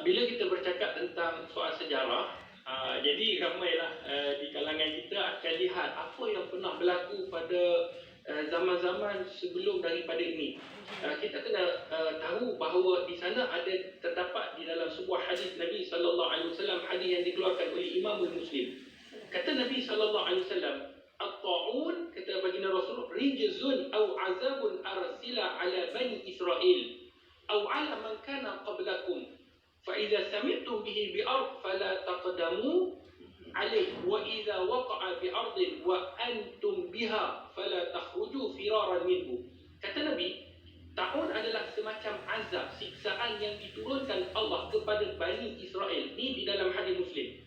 Bila kita bercakap tentang soal sejarah, jadi ramailah di kalangan kita akan lihat apa yang pernah berlaku pada zaman-zaman sebelum daripada ini. Kita kena tahu bahawa di sana ada terdapat di dalam sebuah hadis Nabi sallallahu alaihi wasallam, hadis yang dikeluarkan oleh Imam Muslim. Kata Nabi sallallahu alaihi wasallam, "At-ta'un," kata baginda Rasul, "rijzun aw azabun arsila ala bani Israel aw ala man kana qablakum. فإذا سمعتم به بأرض فلا تقدموا عليه وإذا وقع بأرض وأنتم بها فلا تخرجوا فرارا منه." Kata Nabi, ta'un adalah semacam azab, siksaan yang diturunkan Allah kepada Bani Israel. Ini di dalam hadis Muslim.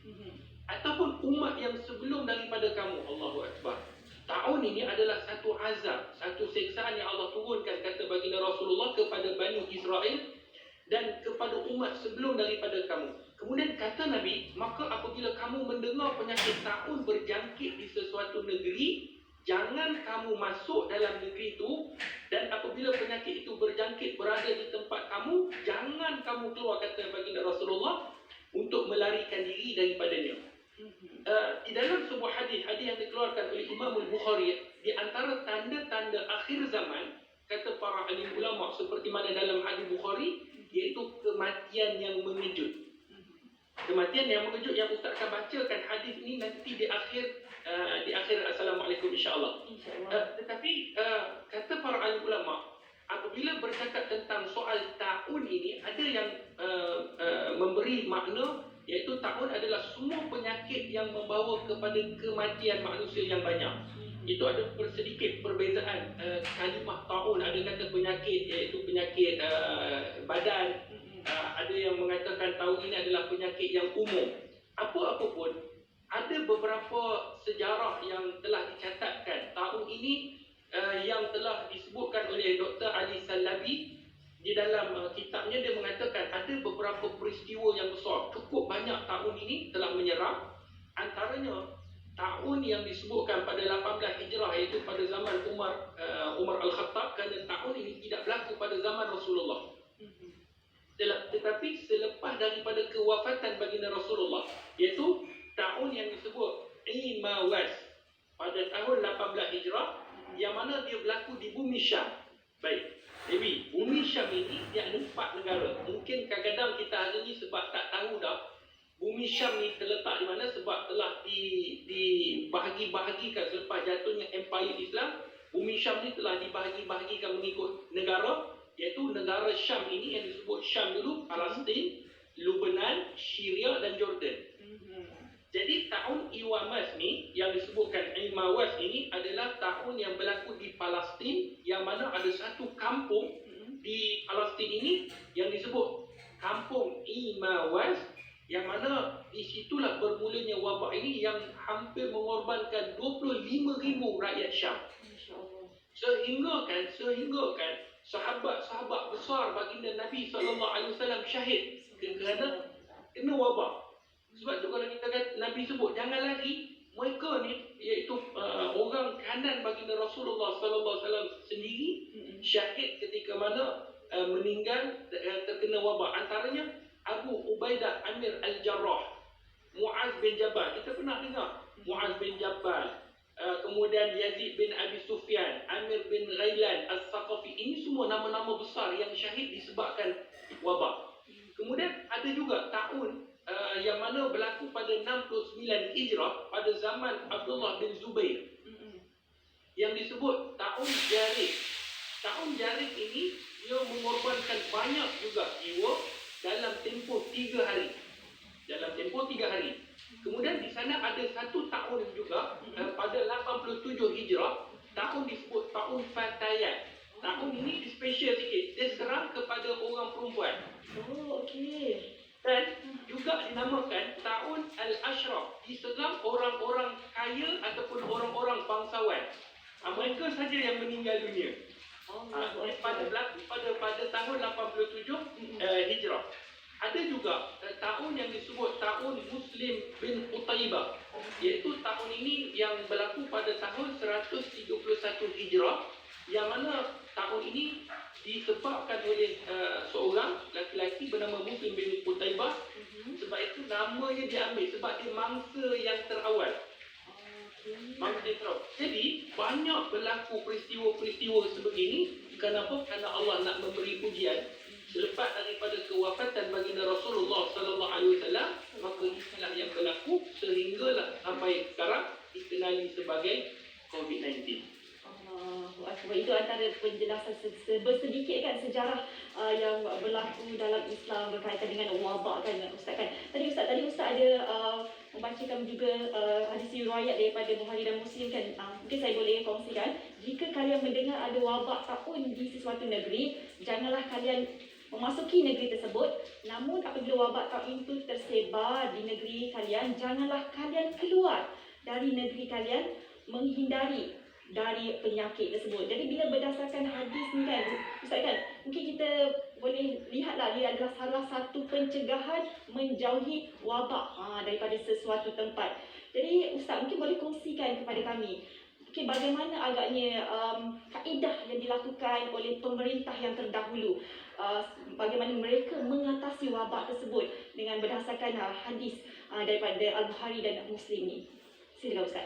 Ataupun umat yang sebelum daripada kamu. Allahu Akbar. Ta'un ini adalah satu azab, satu siksaan yang Allah turunkan, kata baginda Rasulullah, kepada Bani Israel dan kepada umat sebelum daripada kamu. Kemudian kata Nabi, maka apabila kamu mendengar penyakit ta'un berjangkit di sesuatu negeri, jangan kamu masuk dalam negeri itu, dan apabila penyakit itu berjangkit berada di tempat kamu, jangan kamu keluar, kata baginda Rasulullah, untuk melarikan diri daripadanya. Di dalam sebuah hadis yang dikeluarkan oleh Imam Bukhari, di antara tanda-tanda akhir zaman, kata para alim ulama, seperti mana dalam hadis Bukhari, iaitu kematian yang mengejut. Kematian yang mengejut yang Ustaz akan bacakan hadis ini nanti di akhir Assalamualaikum insya-Allah. Tetapi kata para alim ulama, apabila bercakap tentang soal ta'un ini, ada yang memberi makna, iaitu ta'un adalah semua penyakit yang membawa kepada kematian manusia yang banyak. Itu ada sedikit perbezaan kalimah ta'un. Ada kata penyakit, iaitu penyakit badan. Ada yang mengatakan ta'un ini adalah penyakit yang umum. Apa-apa pun, ada beberapa sejarah yang telah dicatatkan. Ta'un ini yang telah disebutkan oleh Dr. Ali Salabi di dalam kitabnya, dia mengatakan ada beberapa peristiwa yang besar. Cukup banyak ta'un ini telah menyerang. Antaranya ta'un yang disebutkan pada 18 Hijrah, iaitu pada zaman Umar Al-Khattab, kerana ta'un ini tidak berlaku pada zaman Rasulullah. Tetapi selepas daripada kewafatan baginda Rasulullah, iaitu ta'un yang disebut Imawas pada tahun 18 Hijrah, yang mana dia berlaku di bumi Syam. Baik, jadi bumi Syam ini dia ada 4 negara. Mungkin kadang-kadang kita hari ini sebab tak tahu dah bumi Syam ni terletak di mana, sebab telah dibahagi-bahagikan selepas jatuhnya Empire Islam. Bumi Syam ni telah dibahagi-bahagikan mengikut negara, iaitu negara Syam ini yang disebut Syam dulu, Palestin, Lebanon, Syria dan Jordan. Jadi tahun Iwamas ni yang disebutkan Imawas ini adalah tahun yang berlaku di Palestin, yang mana ada satu kampung di Palestin ini yang disebut kampung Imawas, yang mana di situlah bermulanya wabak ini yang hampir mengorbankan 25,000 rakyat Syam. Sehingga kan sahabat-sahabat besar baginda Nabi SAW syahid kerana kena wabak. Sebab tu kalau kita kata, Nabi sebut jangan lari, mereka ni iaitu orang kanan baginda Rasulullah SAW sendiri syahid ketika mana meninggal terkena wabak. Antaranya Abu Ubaidah Amir Al-Jarrah, Muaz bin Jabal, kita pernah dengar Muaz bin Jabal, kemudian Yazid bin Abi Sufyan, Amir bin Ghailan As-Saqafi. Ini semua nama-nama besar yang syahid disebabkan wabak. Kemudian ada juga tahun yang mana berlaku pada 69 Hijrah pada zaman Abdullah bin Zubair, yang disebut tahun Jarik. Tahun Jarik ini dia mengorbankan banyak juga jiwa dalam tempoh 3 hari. Kemudian di sana ada satu tahun juga pada 87 Hijrah, tahun disebut tahun Fatayat. Tahun ini special sikit, dia serang kepada orang perempuan. Dan juga dinamakan tahun Al-Ashraf, diserang orang-orang kaya ataupun orang-orang bangsawan. Mereka saja yang meninggal dunia. Pada tahun 87 Hijrah. Ada juga tahun yang disebut tahun Muslim bin Utaibah, iaitu tahun ini yang berlaku pada tahun 131 Hijrah, yang mana tahun ini disebabkan oleh seorang laki-laki bernama Muslim bin Qutaibah. Sebab itu namanya diambil sebab dia mangsa yang terawal. Mangsa yang terawal. Jadi banyak berlaku peristiwa-peristiwa sebegini. Kenapa? Kerana Allah nak memberi ujian. Selepas daripada kewafatan baginda Rasulullah sallallahu alaihi wasallam, maka inilah yang berlaku sehinggalah sampai sekarang dikenali sebagai COVID-19. Sebab itu antara penjelasan sedikit kan sejarah yang berlaku dalam Islam berkaitan dengan wabak kan Ustaz kan. Tadi Ustaz ada membacakan juga hadis riwayat daripada Bukhari dan Muslim kan. Mungkin saya boleh kongsikan, jika kalian mendengar ada wabak taun di sesuatu negeri, janganlah kalian memasuki negeri tersebut. Namun apabila wabak taun itu tersebar di negeri kalian, janganlah kalian keluar dari negeri kalian menghindari dari penyakit tersebut. Jadi bila berdasarkan hadis ni kan Ustaz kan, mungkin kita boleh lihatlah dia adalah salah satu pencegahan menjauhi wabak daripada sesuatu tempat. Jadi Ustaz mungkin boleh kongsikan kepada kami mungkin bagaimana agaknya kaedah yang dilakukan oleh pemerintah yang terdahulu, bagaimana mereka mengatasi wabak tersebut dengan berdasarkan hadis daripada Al-Bukhari dan Muslim ni. Silakan Ustaz.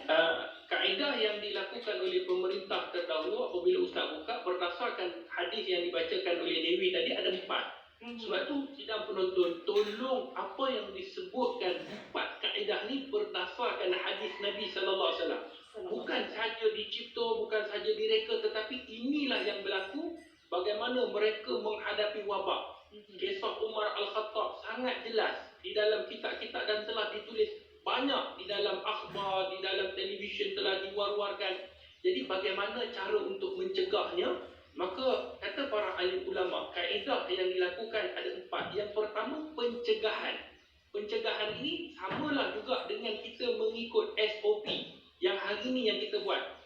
Kaedah yang dilakukan oleh pemerintah terdahulu apabila Ustaz buka berdasarkan hadis yang dibacakan oleh Dewi tadi ada 4. Sebab tu sidang penonton, tolong apa yang disebutkan 4 kaedah ni berdasarkan hadis Nabi sallallahu alaihi wasallam. Bukan sahaja dicipta, bukan sahaja direka, tetapi inilah yang berlaku bagaimana mereka menghadapi wabak. Kisah Umar Al-Khattab sangat jelas di dalam kitab-kitab dan telah ditulis banyak di dalam akhbar, di dalam televisyen telah diwar-warkan. Jadi bagaimana cara untuk mencegahnya? Maka kata para ahli ulama, kaedah yang dilakukan ada 4. Yang pertama, pencegahan. Pencegahan ini samalah juga dengan kita mengikut SOP yang hari ini yang kita buat.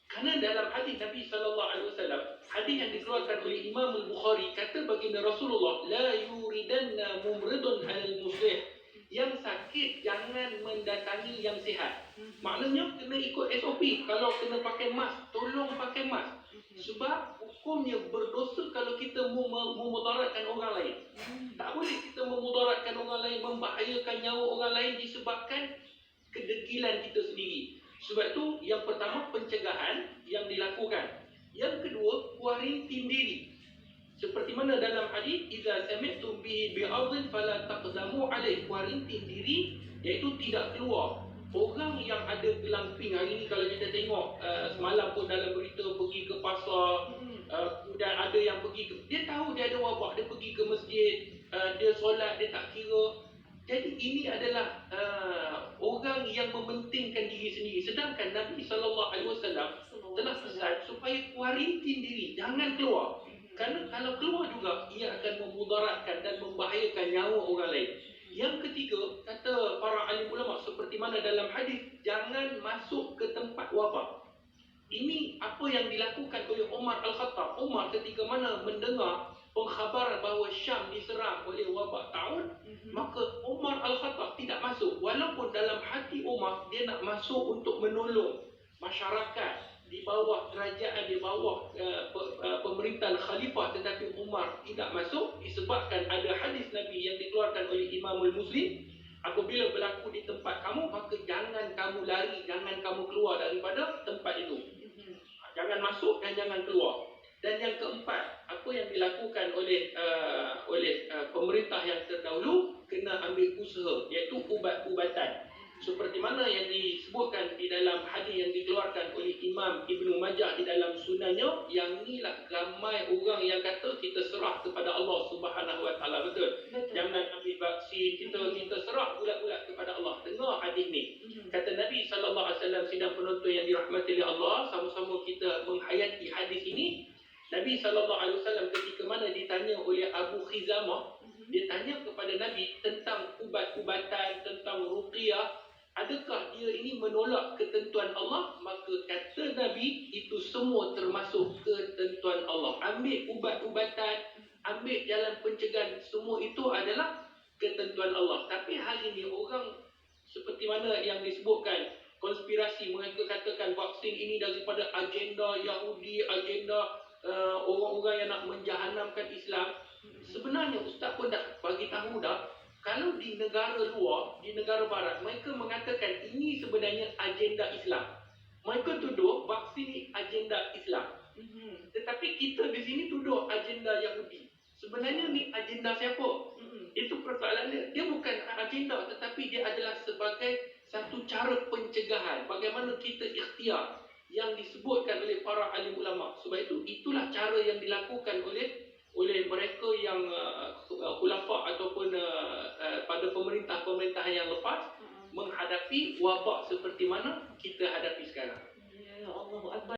Kerana dalam hadis Nabi sallallahu alaihi wasallam, hadis yang dikeluarkan oleh Imam Al-Bukhari, kata baginda Rasulullah, la yuridanna mumridun alal muslih. Yang sakit jangan mendatangi yang sihat. Maknanya kena ikut SOP. Kalau kena pakai mask, tolong pakai mask. Sebab hukumnya berdosa kalau kita memudaratkan orang lain. Tak boleh kita memudaratkan orang lain, membahayakan nyawa orang lain disebabkan kedegilan kita sendiri. Sebab tu yang pertama pencegahan yang dilakukan. Yang kedua, kuarantin diri. Seperti mana dalam hadis, idza sami'tum bihi bi'ardhin fala taqdamu alaih, kuarantin diri iaitu tidak keluar. Orang yang ada gelamping hari ni kalau kita tengok semalam pun dalam berita pergi ke pasar, dan ada yang pergi ke, dia tahu dia ada wabak, dia pergi ke masjid, dia solat, dia tak kira. Jadi ini adalah orang yang mementingkan diri sendiri. Sedangkan Nabi SAW telah pesan supaya kuarantin diri, jangan keluar. Kerana kalau keluar juga, ia akan memudaratkan dan membahayakan nyawa orang lain. Yang ketiga, kata para alim ulama seperti mana dalam hadis, jangan masuk ke tempat wabak. Ini apa yang dilakukan oleh Umar Al-Khattab. Umar ketika mana mendengar pengkhabaran bahawa Syam diserang oleh wabak taun, maka Umar Al-Khattab tidak masuk. Walaupun dalam hati Umar, dia nak masuk untuk menolong masyarakat di bawah kerajaan, di bawah pemerintahan khalifah, tetapi Umar tidak masuk disebabkan ada hadis Nabi yang dikeluarkan oleh Imam Muslim, apabila berlaku di tempat kamu, maka jangan kamu lari, jangan kamu keluar daripada tempat itu. Jangan masuk dan jangan keluar. Dan yang keempat, apa yang dilakukan oleh pemerintah yang terdahulu, kena ambil usaha, iaitu ubat-ubatan. Seperti mana yang disebutkan di dalam hadis yang dikeluarkan oleh Imam Ibnu Majah di dalam sunannya, yang inilah ramai orang yang kata kita serah kepada Allah Subhanahu Wa Taala. Betul? Jangan ambil vaksin, kita serah bulat-bulat kepada Allah. Dengar hadis ni. Kata Nabi sallallahu alaihi wasallam, sidang penonton yang dirahmati oleh Allah, sama-sama kita menghayati hadis ini. Nabi sallallahu alaihi wasallam ketika mana ditanya oleh Abu Khizamah, dia tanya kepada Nabi tentang ubat-ubatan, tentang ruqyah, adakah dia ini menolak ketentuan Allah? Maka kata Nabi, itu semua termasuk ketentuan Allah. Ambil ubat-ubatan, ambil jalan pencegahan, semua itu adalah ketentuan Allah. Tapi hari ini orang seperti mana yang disebutkan konspirasi, mereka katakan vaksin ini daripada agenda Yahudi, agenda orang-orang yang nak menjahanamkan Islam, sebenarnya Ustaz pun dah bagi tahu dah, kalau di negara luar, di negara barat, mereka mengatakan ini sebenarnya agenda Islam. Mereka tuduh vaksin ni agenda Islam. Tetapi kita di sini tuduh agenda Yahudi. Sebenarnya ni agenda siapa? Itu persoalannya. Dia bukan agenda, tetapi dia adalah sebagai satu cara pencegahan. Bagaimana kita ikhtiar yang disebutkan oleh para alim ulama. Sebab itu, itulah cara yang dilakukan oleh mereka yang khulafah ataupun pada pemerintah-pemerintahan yang lepas menghadapi wabak seperti mana kita hadapi sekarang. Ya Allah Akbar.